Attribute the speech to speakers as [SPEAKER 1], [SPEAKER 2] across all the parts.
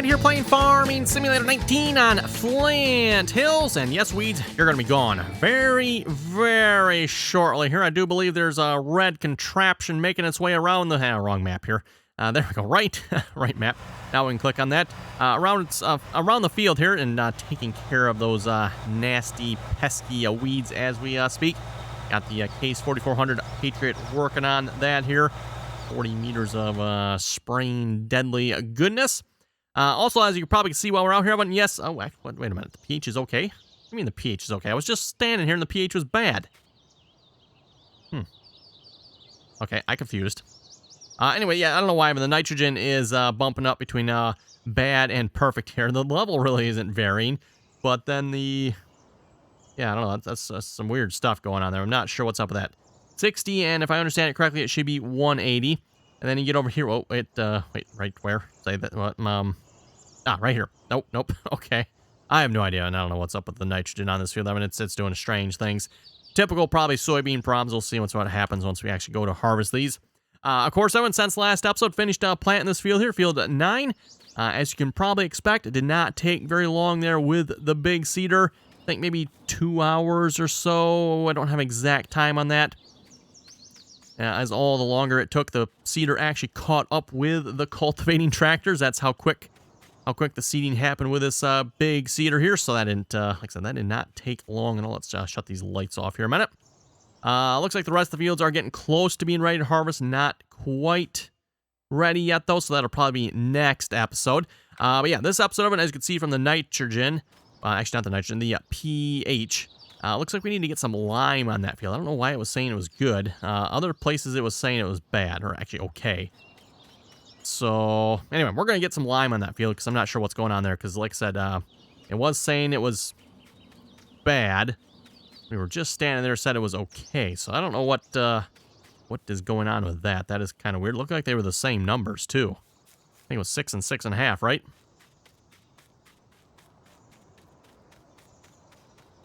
[SPEAKER 1] RDAllen here playing Farming Simulator 19 on Flint Hills. And yes, weeds, you're going to be gone very, very shortly. Here, I do believe there's a red contraption making its way around the... wrong map here. There we go, right map. Now we can click on that. Around the field here and taking care of those nasty, pesky weeds as we speak. Got the Case 4400 Patriot working on that here. 40 meters of spraying deadly goodness. Also, as you probably can see while we're out here, but yes, oh, wait a minute, the pH is okay? I mean the pH is okay. I was just standing here and the pH was bad. Okay, I confused. Anyway, yeah, I don't know why, but the nitrogen is bumping up between bad and perfect here. The level really isn't varying, but then the... Yeah, I don't know, that's some weird stuff going on there. I'm not sure what's up with that. 60, and if I understand it correctly, it should be 180. And then you get over here. Oh, wait, right where? Say that, what, right here. Nope, okay. I have no idea, and I don't know what's up with the nitrogen on this field. I mean, it's doing strange things. Typical, probably, soybean problems. We'll see what happens once we actually go to harvest these. Of course, since last episode, finished planting this field here, field 9. As you can probably expect, it did not take very long there with the big seeder. I think maybe 2 hours or so. I don't have exact time on that. As all the longer it took, the seeder actually caught up with the cultivating tractors. That's how quick the seeding happened with this big seeder here. So that didn't, like I said, that did not take long. And let's shut these lights off here a minute. Looks like the rest of the fields are getting close to being ready to harvest. Not quite ready yet, though, so that'll probably be next episode. But yeah, this episode of it, as you can see from the nitrogen, actually not the nitrogen, the pH. Looks like we need to get some lime on that field. I don't know why it was saying it was good. Other places it was saying it was bad, or actually okay. So, anyway, we're going to get some lime on that field, because I'm not sure what's going on there, because like I said, it was saying it was bad. We were just standing there, said it was okay, so I don't know what is going on with that. That is kind of weird. Looked like they were the same numbers, too. I think it was 6 and 6.5, right?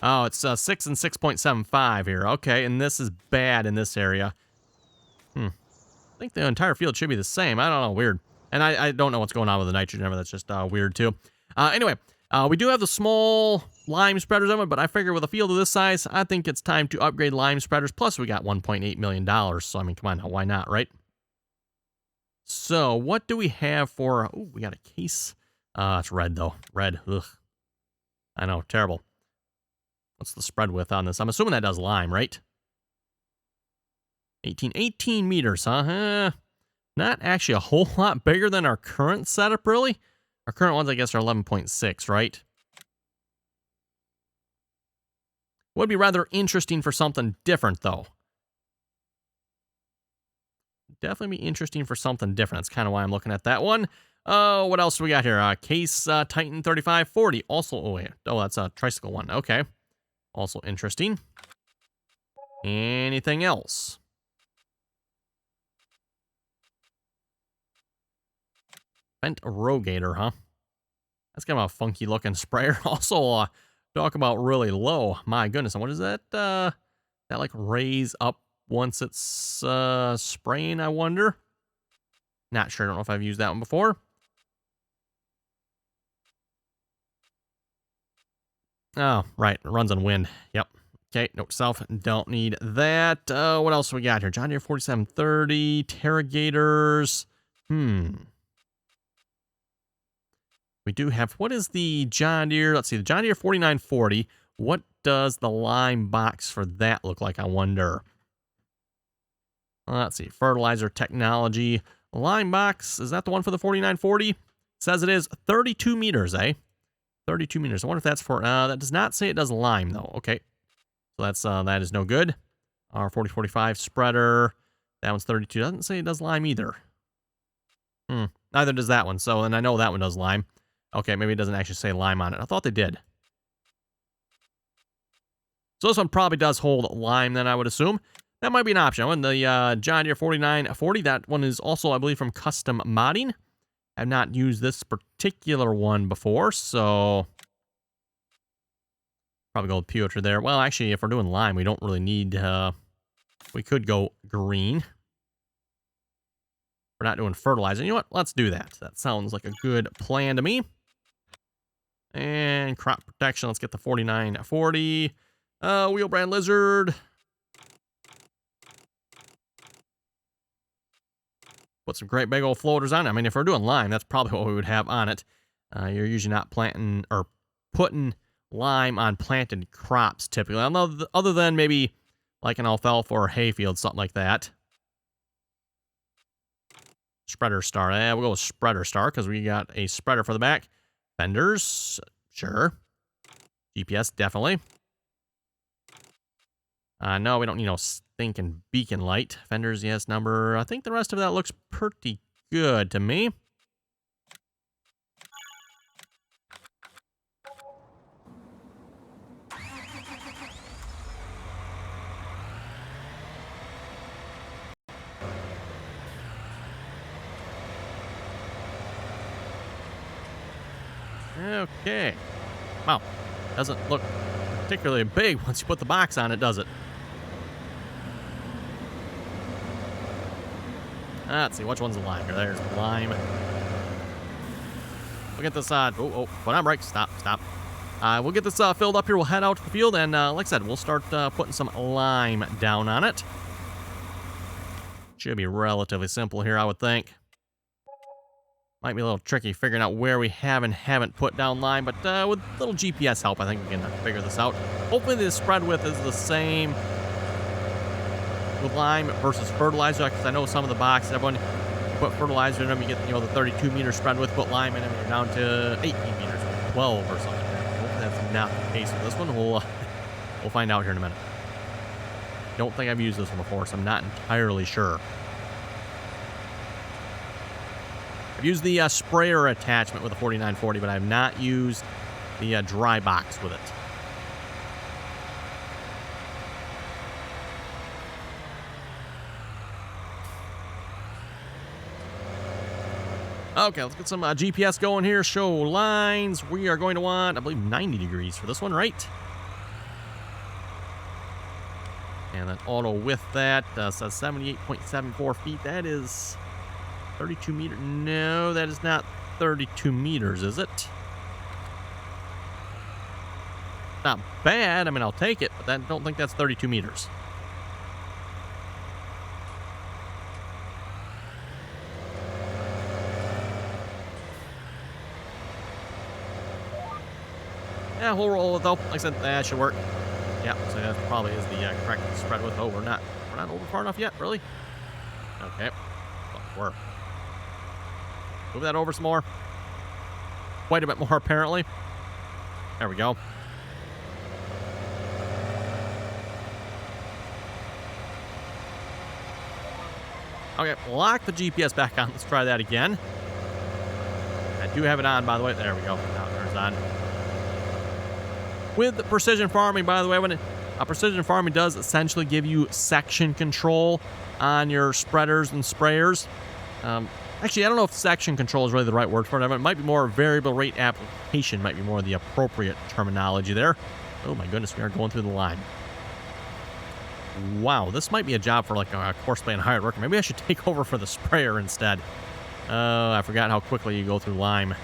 [SPEAKER 1] Oh, it's 6 and 6.75 here. Okay, and this is bad in this area. I think the entire field should be the same. I don't know, weird. And I don't know what's going on with the nitrogen, but that's just weird, too. Anyway, we do have the small lime spreaders of it, but I figure with a field of this size, I think it's time to upgrade lime spreaders. Plus, we got $1.8 million, so I mean, come on now, why not, right? So, what do we have for... Oh, we got a case. It's red, though. Red. Ugh. I know, terrible. What's the spread width on this? I'm assuming that does lime, right? 18 meters, huh? Not actually a whole lot bigger than our current setup, really. Our current ones, I guess, are 11.6, right? Would be rather interesting for something different, though. Definitely be interesting for something different. That's kind of why I'm looking at that one. What else do we got here? Case Titan 3540. Also, oh, wait. Oh, that's a tricycle one. Okay. Also interesting. Anything else? Bent Rogator, huh? That's kind of a funky looking sprayer. Also, talk about really low. My goodness, and what is that? That like raise up once it's spraying, I wonder? Not sure, I don't know if I've used that one before. Oh, right, it runs on wind. Yep. Okay, note self, don't need that. What else we got here? John Deere 4730, Terragators. We do have, what is the John Deere? Let's see, the John Deere 4940. What does the lime box for that look like, I wonder? Let's see, fertilizer technology. Lime box, is that the one for the 4940? Says it is 32 meters, eh? 32 meters. I wonder if that's for, that does not say it does lime, though. Okay. So that's, that is no good. Our 4045 spreader, that one's 32. Doesn't say it does lime either. Neither does that one. So, and I know that one does lime. Okay, maybe it doesn't actually say lime on it. I thought they did. So this one probably does hold lime, then I would assume. That might be an option. And the John Deere 4940, that one is also, I believe, from Custom Modding. I've not used this particular one before, so... Probably go with Putrid there. Well, actually, if we're doing lime, we don't really need... we could go green. We're not doing fertilizer. You know what? Let's do that. That sounds like a good plan to me. And crop protection. Let's get the 4940. Wheel brand lizard. Put some great big old floaters on it. I mean, if we're doing lime, that's probably what we would have on it. You're usually not planting or putting lime on planted crops typically. Other than maybe like an alfalfa or hayfield, something like that. Spreader star. Yeah, we'll go with spreader star because we got a spreader for the back. Fenders. Sure. GPS, definitely. No, we don't need no stinking beacon light. Fenders, yes, number. I think the rest of that looks pretty good to me. Okay. Wow. Doesn't look particularly big once you put the box on it, does it? Let's see, which one's the lime here? There's the lime. We'll get this, put on brakes. Stop. We'll get this filled up here. We'll head out to the field, and like I said, we'll start putting some lime down on it. Should be relatively simple here, I would think. Might be a little tricky figuring out where we have and haven't put down lime, but with a little GPS help, I think we can figure this out. Hopefully the spread width is the same with lime versus fertilizer, because I know some of the boxes, everyone put fertilizer in them, you get, the 32 meter spread width, put lime in them, you're down to 18 meters, 12 or something. Hopefully that's not the case with this one. We'll find out here in a minute. Don't think I've used this one before, so I'm not entirely sure. I've used the sprayer attachment with the 4940, but I have not used the dry box with it. Okay, let's get some GPS going here. Show lines. We are going to want, I believe, 90 degrees for this one, right? And then auto with that says 78.74 feet. That is 32 meters. No, that is not 32 meters, is it? Not bad. I mean, I'll take it, but I don't think that's 32 meters. Yeah, we'll roll with it though. Like I said, that should work. Yeah, so that probably is the correct spread width. Oh, we're not over far enough yet, really? Okay. Well, we're. Move that over some more. Quite a bit more, apparently. There we go. Okay, lock the GPS back on. Let's try that again. I do have it on, by the way. There we go. Now it turns on. With the precision farming, by the way, precision farming does essentially give you section control on your spreaders and sprayers. Actually, I don't know if section control is really the right word for it. It might be more variable rate application, might be more the appropriate terminology there. Oh my goodness, we are going through the line. Wow, this might be a job for like a course plan hired worker. Maybe I should take over for the sprayer instead. I forgot how quickly you go through lime.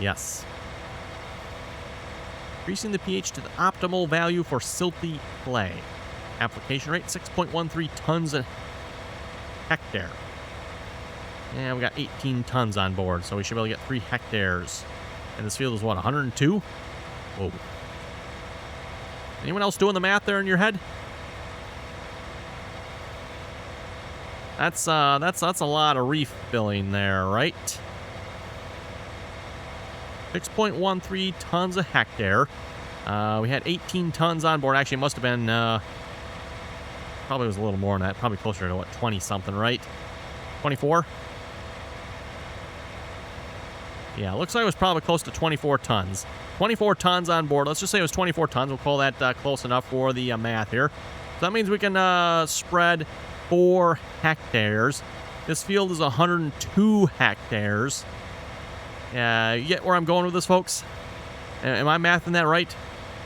[SPEAKER 1] Yes. Increasing the pH to the optimal value for silty clay. Application rate 6.13 tons a hectare. And we got 18 tons on board, so we should be able to get 3 hectares. And this field is what, 102? Whoa. Anyone else doing the math there in your head? That's a lot of reef filling there, right? 6.13 tons a hectare. We had 18 tons on board. Actually, it must have been, probably was a little more than that. Probably closer to, what, 20-something, right? 24? Yeah, looks like it was probably close to 24 tons. 24 tons on board. Let's just say it was 24 tons. We'll call that close enough for the math here. So that means we can spread 4 hectares. This field is 102 hectares. You get where I'm going with this, folks? Am I mathing that right?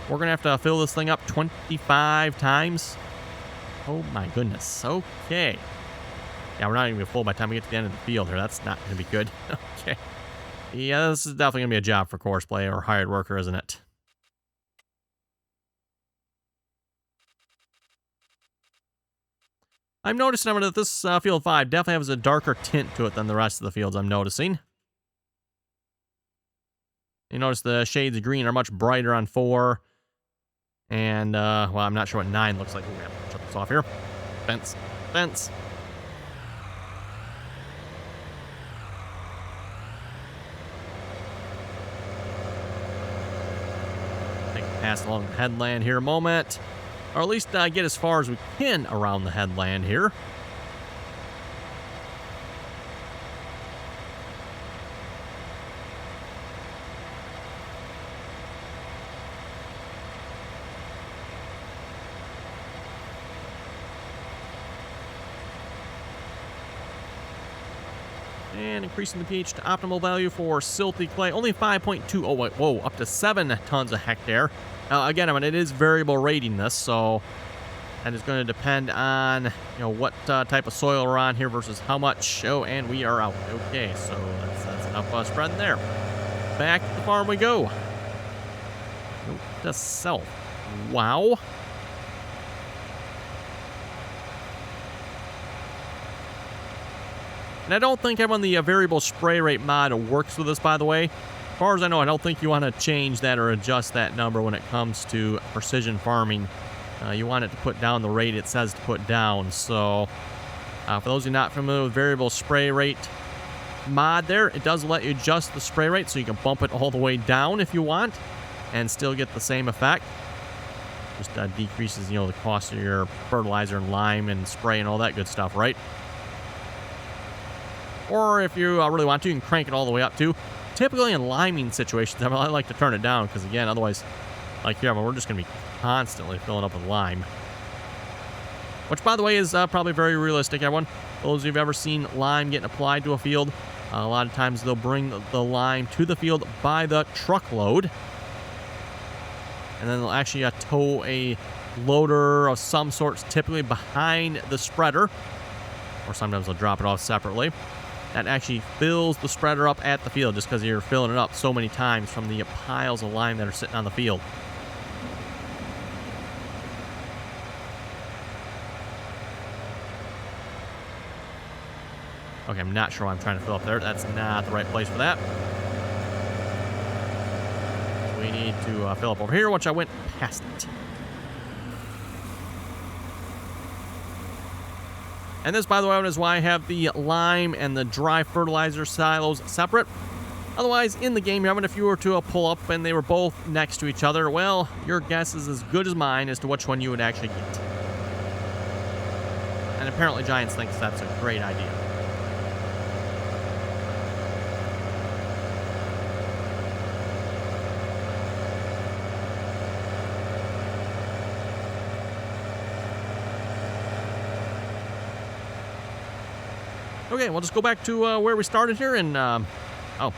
[SPEAKER 1] We're going to have to fill this thing up 25 times. Oh, my goodness. Okay. Yeah, we're not even full by the time we get to the end of the field here. That's not going to be good. Okay. Yeah, this is definitely going to be a job for course play or hired worker, isn't it? I'm noticing that this field 5 definitely has a darker tint to it than the rest of the fields I'm noticing. You notice the shades of green are much brighter on 4. And, well, I'm not sure what 9 looks like. Ooh, we have to shut this off here. Fence. Fence. Take a pass along the headland here a moment. Or at least get as far as we can around the headland here. And increasing the pH to optimal value for silty clay. Only 5.2. Oh, wait, whoa, up to 7 tons a hectare. Again, I mean, it is variable rating this, so that is going to depend on, what type of soil we're on here versus how much. Oh, and we are out. Okay, so that's enough spreading there. Back to the farm we go. Note to self. Wow. And I don't think having the variable spray rate mod works with this, by the way. As far as I know, I don't think you want to change that or adjust that number when it comes to precision farming. You want it to put down the rate it says to put down. So, for those of you not familiar with variable spray rate mod there, it does let you adjust the spray rate so you can bump it all the way down if you want and still get the same effect. Just decreases, the cost of your fertilizer and lime and spray and all that good stuff, right? Or if you really want to, you can crank it all the way up too. Typically in liming situations, I like to turn it down because, again, otherwise, like here, we're just going to be constantly filling up with lime. Which, by the way, is probably very realistic, everyone. Those of you who've ever seen lime getting applied to a field, a lot of times they'll bring the lime to the field by the truckload. And then they'll actually tow a loader of some sorts, typically behind the spreader. Or sometimes they'll drop it off separately. That actually fills the spreader up at the field just because you're filling it up so many times from the piles of lime that are sitting on the field. Okay, I'm not sure why I'm trying to fill up there. That's not the right place for that. We need to fill up over here, which I went past it. And this, by the way, is why I have the lime and the dry fertilizer silos separate. Otherwise, in the game, if you were to pull up and they were both next to each other, well, your guess is as good as mine as to which one you would actually get. And apparently Giants thinks that's a great idea. Okay, we'll just go back to where we started here and,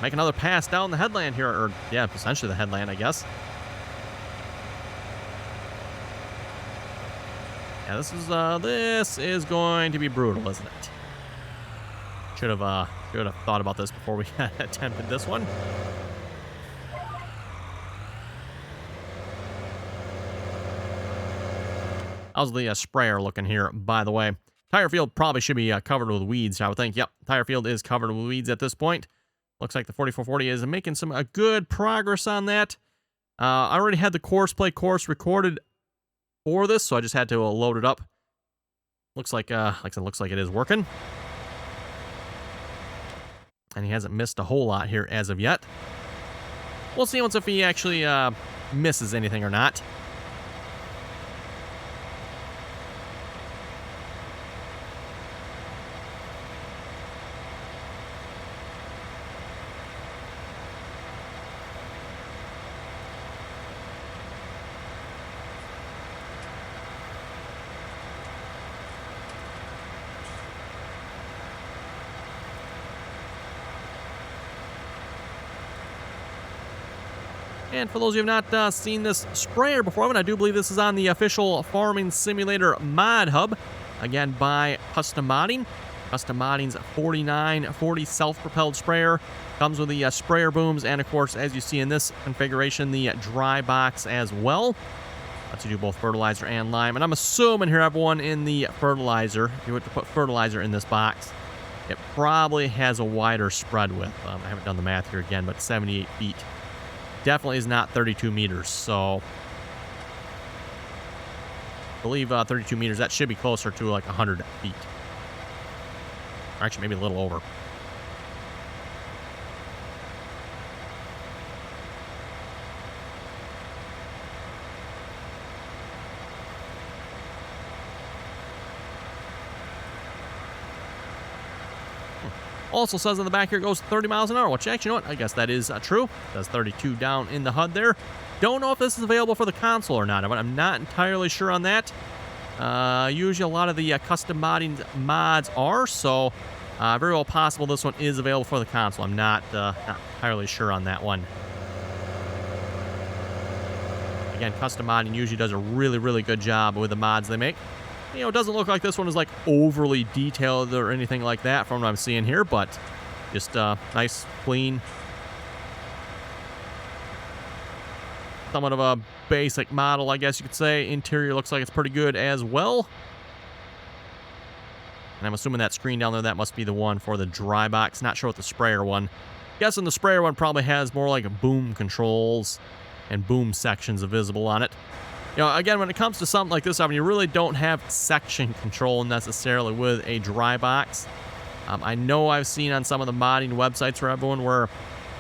[SPEAKER 1] make another pass down the headland here, or, yeah, essentially the headland, I guess. Yeah, this is going to be brutal, isn't it? Should have thought about this before we attempted this one. How's the sprayer looking here, by the way? Tire field probably should be covered with weeds, I would think. Yep, tire field is covered with weeds at this point. Looks like the 4440 is making some good progress on that. I already had the course recorded for this, so I just had to load it up. Looks like it is working. And he hasn't missed a whole lot here as of yet. We'll see once if he actually misses anything or not. And for those of you who have not seen this sprayer before, I do believe this is on the official Farming Simulator mod hub, again by Custom Modding. Custom modding's 4940 self-propelled sprayer. Comes with the sprayer booms, and of course, as you see in this configuration, the dry box as well. Lets you do both fertilizer and lime. And I'm assuming here, everyone, in the fertilizer, if you were to put fertilizer in this box, it probably has a wider spread width. I haven't done the math here again, but 78 feet. Definitely is not 32 meters, so I believe 32 meters, that should be closer to like 100 feet. Or actually, maybe a little over. Also says on the back here it goes 30 miles an hour, which actually, you know what? I guess that is true. It says 32 down in the HUD there. Don't know if this is available for the console or not. I'm not entirely sure on that. Usually a lot of the custom modding mods are, so very well possible this one is available for the console. I'm not entirely sure on that one. Again, custom modding usually does a really, really good job with the mods they make. You know, it doesn't look like this one is like overly detailed or anything like that from what I'm seeing here, but just nice, clean, somewhat of a basic model, I guess you could say. Interior looks like it's pretty good as well. And I'm assuming that screen down there, that must be the one for the dry box. Not sure what the sprayer one. Guessing the sprayer one probably has more like boom controls and boom sections visible on it. You know, again, when it comes to something like this, I mean, you really don't have section control necessarily with a dry box. I know I've seen on some of the modding websites for everyone where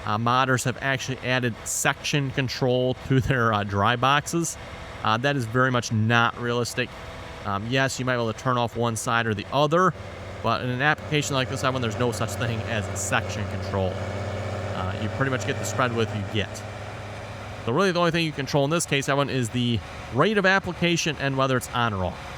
[SPEAKER 1] modders have actually added section control to their dry boxes. That is very much not realistic. Yes, you might be able to turn off one side or the other, but in an application like this one, there's no such thing as section control. You pretty much get the spread width you get. So really the only thing you control in this case, everyone, is the rate of application and whether it's on or off.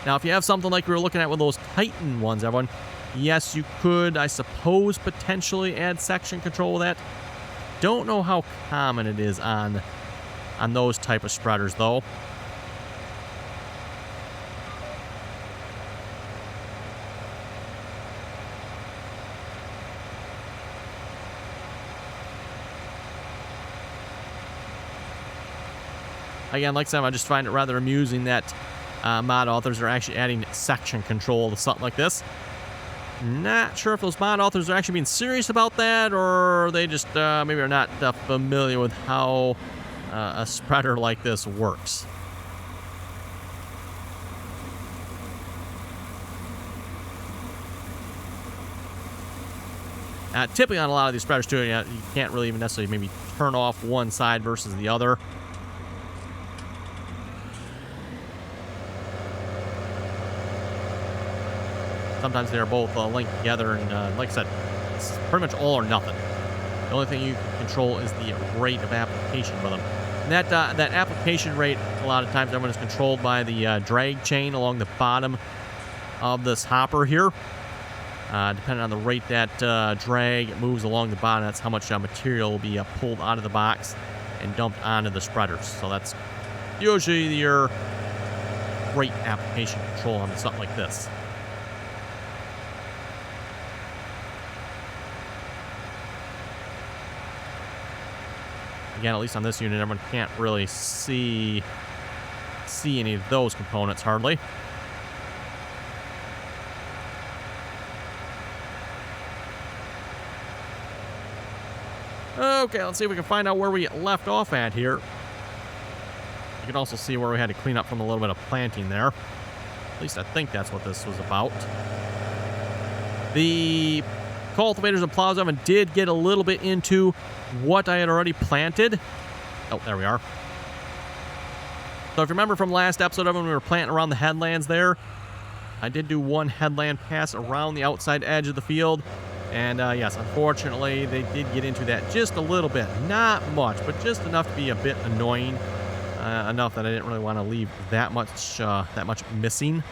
[SPEAKER 1] Now, if you have something like we were looking at with those Titan ones, everyone, yes, you could, I suppose, potentially add section control with that. Don't know how common it is on those type of spreaders, though. Again, like I said, I just find it rather amusing that mod authors are actually adding section control to something like this. Not sure if those mod authors are actually being serious about that, or they just maybe are not familiar with how a spreader like this works. Typically on a lot of these spreaders too, you can't really even necessarily maybe turn off one side versus the other. Sometimes they're both linked together, and like I said, it's pretty much all or nothing. The only thing you can control is the rate of application with them. And that application rate, a lot of times, everyone is controlled by the drag chain along the bottom of this hopper here. Depending on the rate that drag moves along the bottom, that's how much material will be pulled out of the box and dumped onto the spreaders. So that's usually your rate application control on something like this. Again, at least on this unit, everyone can't really see any of those components hardly. Okay, let's see if we can find out where we left off at here. You can also see where we had to clean up from a little bit of planting there. At least I think that's what this was about. The cultivators and plows oven did get a little bit into what I had already planted. Oh, there we are. So if you remember from last episode of when we were planting around the headlands there, I did do one headland pass around the outside edge of the field. And yes, unfortunately, they did get into that just a little bit. Not much, but just enough to be a bit annoying. Enough that I didn't really want to leave that much missing.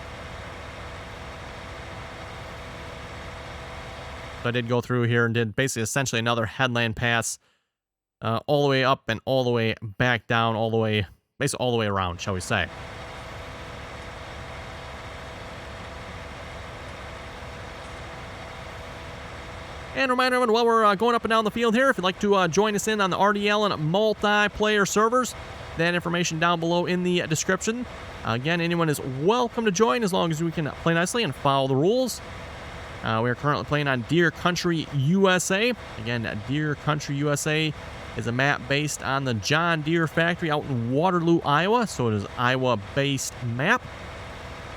[SPEAKER 1] So I did go through here and did basically essentially another headland pass all the way up and all the way back down, basically all the way around, shall we say. And reminder everyone, while we're going up and down the field here, if you'd like to join us in on the RDAllen multiplayer servers, that information down below in the description. Again, anyone is welcome to join as long as we can play nicely and follow the rules. We are currently playing on Deer Country USA. Again, Deer Country USA is a map based on the John Deere factory out in Waterloo, Iowa. So it is Iowa-based map.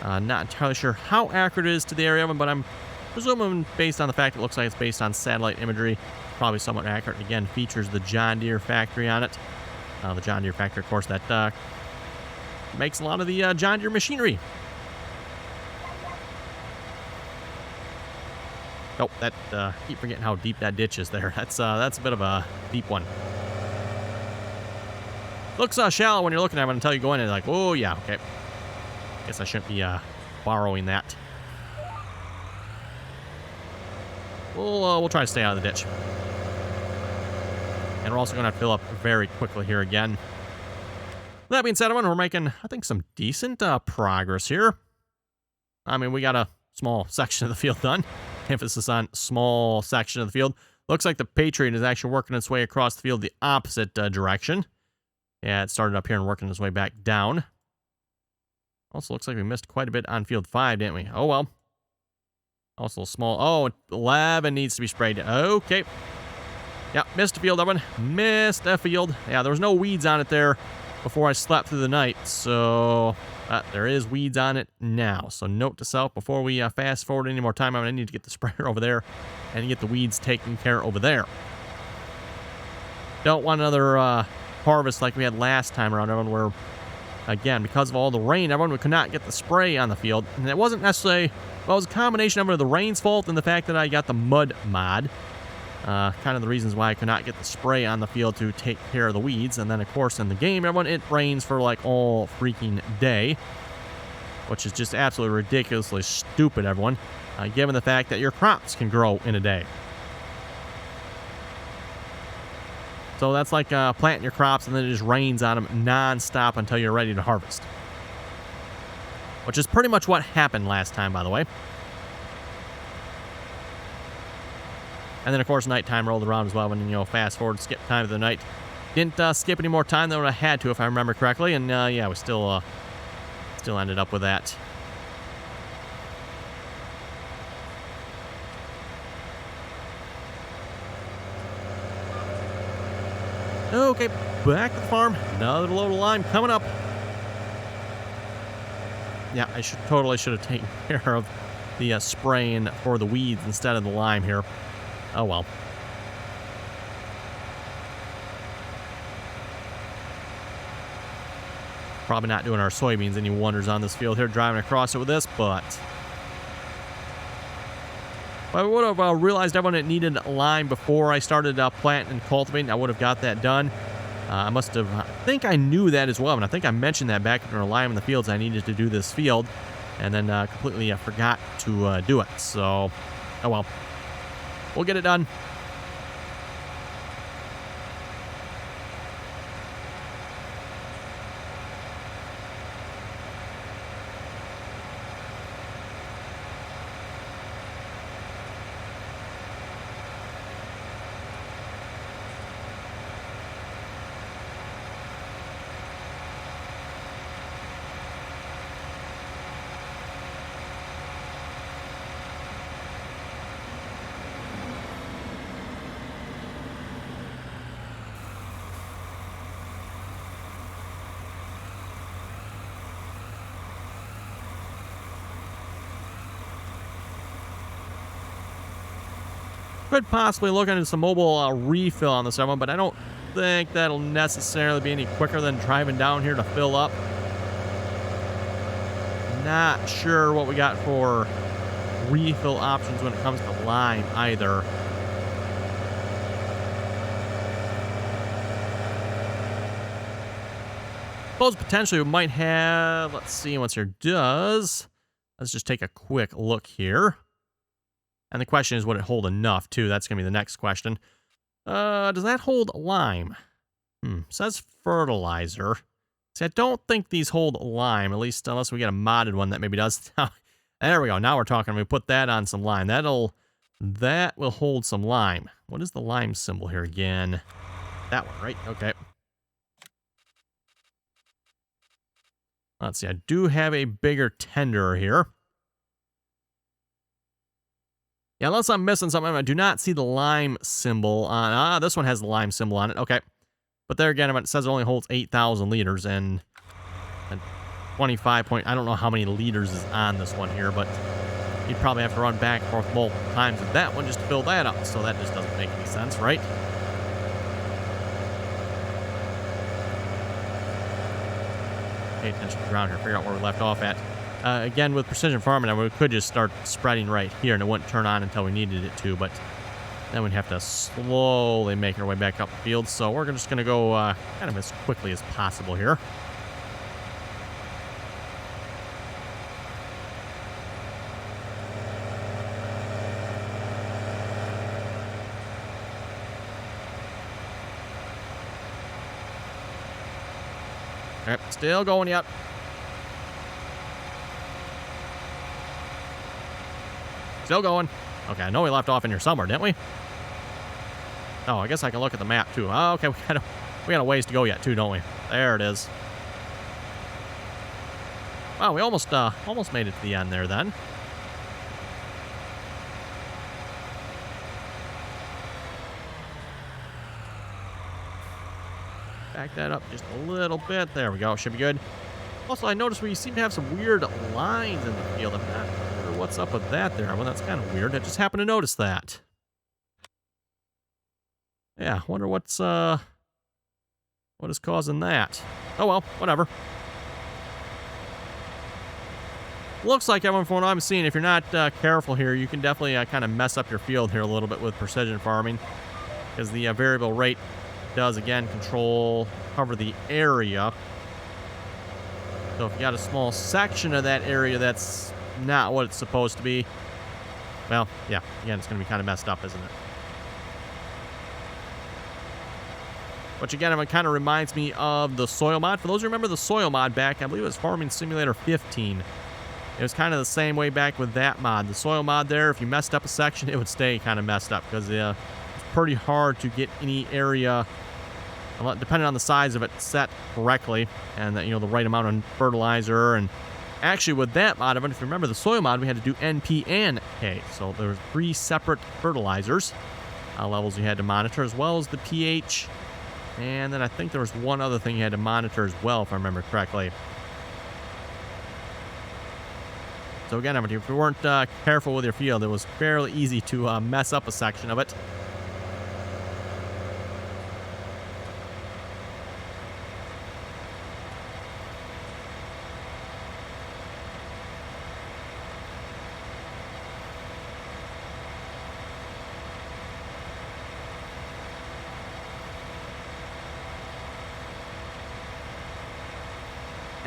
[SPEAKER 1] Not entirely sure how accurate it is to the area, but I'm presuming based on the fact it looks like it's based on satellite imagery, probably somewhat accurate. Again, features the John Deere factory on it. The John Deere factory, of course, that makes a lot of the John Deere machinery. Oh, that keep forgetting how deep that ditch is there. That's a bit of a deep one. Looks shallow when you're looking at it until you go in and like, oh yeah, okay. Guess I shouldn't be borrowing that. We'll try to stay out of the ditch. And we're also going to fill up very quickly here again. That being said, everyone, we're making, I think, some decent progress here. I mean, we got a small section of the field done. Emphasis on small section of the field. Looks like the Patriot is actually working its way across the field the opposite direction. Yeah, it started up here and working its way back down. Also looks like we missed quite a bit on field 5, didn't we? Oh, well. Also small. Oh, 11 needs to be sprayed. Okay. Yeah, missed a field, everyone. Missed a field. Yeah, there was no weeds on it there before I slept through the night. So, there is weeds on it now. So, note to self, before we fast forward any more time, I'm going to need to get the sprayer over there and get the weeds taken care over there. Don't want another harvest like we had last time around, everyone, where, again, because of all the rain, everyone, we could not get the spray on the field. And it wasn't necessarily, well, it was a combination of the rain's fault and the fact that I got the mud mod. Kind of the reasons why I could not get the spray on the field to take care of the weeds. And then, of course, in the game, everyone, it rains for like all freaking day, which is just absolutely ridiculously stupid, everyone, given the fact that your crops can grow in a day. So that's like planting your crops and then it just rains on them non-stop until you're ready to harvest. Which is pretty much what happened last time, by the way. And then, of course, nighttime rolled around as well when, you know, fast forward, skip time of the night. Didn't skip any more time than I had to, if I remember correctly. And, yeah, we still ended up with that. Okay, back to the farm. Another load of lime coming up. Yeah, I totally should have taken care of the spraying for the weeds instead of the lime here. Oh, well. Probably not doing our soybeans any wonders on this field here, driving across it with this, but I would have realized everyone it needed lime before I started planting and cultivating. I would have got that done. I must have, I think I knew that as well, and I think I mentioned that back in our lime in the fields. I needed to do this field, and then completely forgot to do it. So, oh well. We'll get it done. Could possibly look into some mobile refill on this one, but I don't think that'll necessarily be any quicker than driving down here to fill up. Not sure what we got for refill options when it comes to lime either. Suppose potentially we might have, let's see what's here does. Let's just take a quick look here. And the question is, would it hold enough, too? That's going to be the next question. Does that hold lime? Says fertilizer. See, I don't think these hold lime, at least unless we get a modded one that maybe does. There we go. Now we're talking. We put that on some lime. That'll That will hold some lime. What is the lime symbol here again? That one, right? Okay. Let's see. I do have a bigger tenderer here. Yeah, unless I'm missing something, I do not see the lime symbol on... this one has the lime symbol on it. Okay. But there again, it says it only holds 8,000 liters and 25 point... I don't know how many liters is on this one here, but you'd probably have to run back and forth multiple times with that one just to fill that up. So that just doesn't make any sense, right? Pay attention to the ground here. Figure out where we left off at. Again, with precision farming, we could just start spreading right here, and it wouldn't turn on until we needed it to, but then we'd have to slowly make our way back up the field, so we're just going to go kind of as quickly as possible here. All right, still going, yep. Still going. Okay, I know we left off in here somewhere, didn't we? Oh, I guess I can look at the map, too. Oh, okay, we got a ways to go yet, too, don't we? There it is. Wow, we almost made it to the end there, then. Back that up just a little bit. There we go. Should be good. Also, I noticed we seem to have some weird lines in the field. I'm not sure what's up with that there. Well, that's kind of weird. I just happened to notice that. Yeah, wonder what is causing that. Oh well, whatever. Looks like, everyone, from what I'm seeing, if you're not careful here, you can definitely kind of mess up your field here a little bit with precision farming, because the variable rate does, again, cover the area. So if you got a small section of that area that's not what it's supposed to be, well, yeah, again, it's going to be kind of messed up, isn't it? Which, again, it kind of reminds me of the soil mod. For those who remember the soil mod back, I believe it was Farming Simulator 15. It was kind of the same way back with that mod. The soil mod there, if you messed up a section, it would stay kind of messed up, because it's pretty hard to get any area, depending on the size of it, set correctly, and the right amount of fertilizer. And actually, with that mod, if you remember the soil mod, we had to do NP and K. So there were 3 separate fertilizers levels you had to monitor, as well as the pH. And then I think there was one other thing you had to monitor as well, if I remember correctly. So again, if you weren't careful with your field, it was fairly easy to mess up a section of it.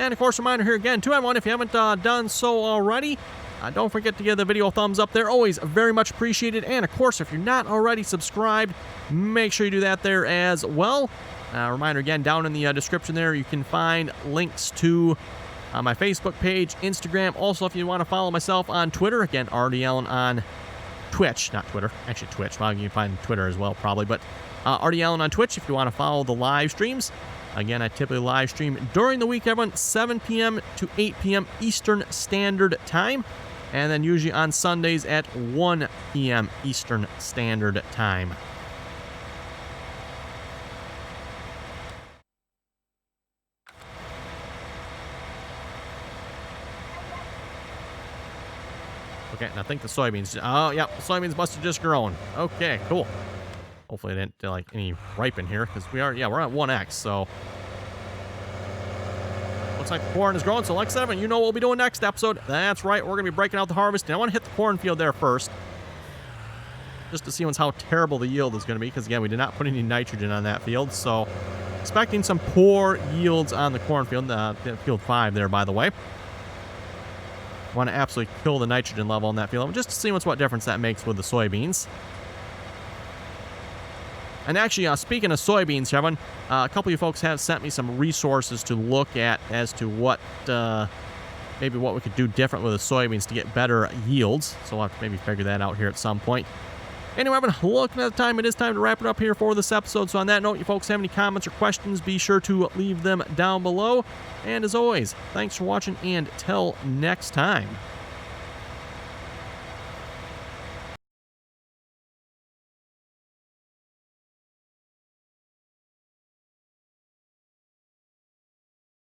[SPEAKER 1] And, of course, reminder here again, to everyone, if you haven't done so already, don't forget to give the video a thumbs up there. Always very much appreciated. And, of course, if you're not already subscribed, make sure you do that there as well. Reminder again, down in the description there, you can find links to my Facebook page, Instagram. Also, if you want to follow myself on Twitter, again, RDAllen on Twitch. Not Twitter. Actually, Twitch. Well, you can find Twitter as well, probably. But RDAllen on Twitch if you want to follow the live streams. Again, I typically live stream during the week, everyone, 7 p.m. to 8 p.m. Eastern Standard Time. And then usually on Sundays at 1 p.m. Eastern Standard Time. Okay, and I think the soybeans... Oh, yeah, the soybeans must have just grown. Okay, cool. Hopefully it didn't, any ripen here, because we're at 1x, so... Looks like the corn is growing, so like 7, you know what we'll be doing next episode. That's right, we're going to be breaking out the harvest, and I want to hit the cornfield there first. Just to see how terrible the yield is going to be, because again, we did not put any nitrogen on that field, so... Expecting some poor yields on the cornfield, field 5 there, by the way. Want to absolutely kill the nitrogen level on that field, just to see what difference that makes with the soybeans. And actually, speaking of soybeans, Kevin, a couple of you folks have sent me some resources to look at as to what maybe what we could do different with the soybeans to get better yields. So we'll have to maybe figure that out here at some point. Anyway, I've been looking at the time. It is time to wrap it up here for this episode. So on that note, you folks have any comments or questions, be sure to leave them down below. And as always, thanks for watching, and till next time.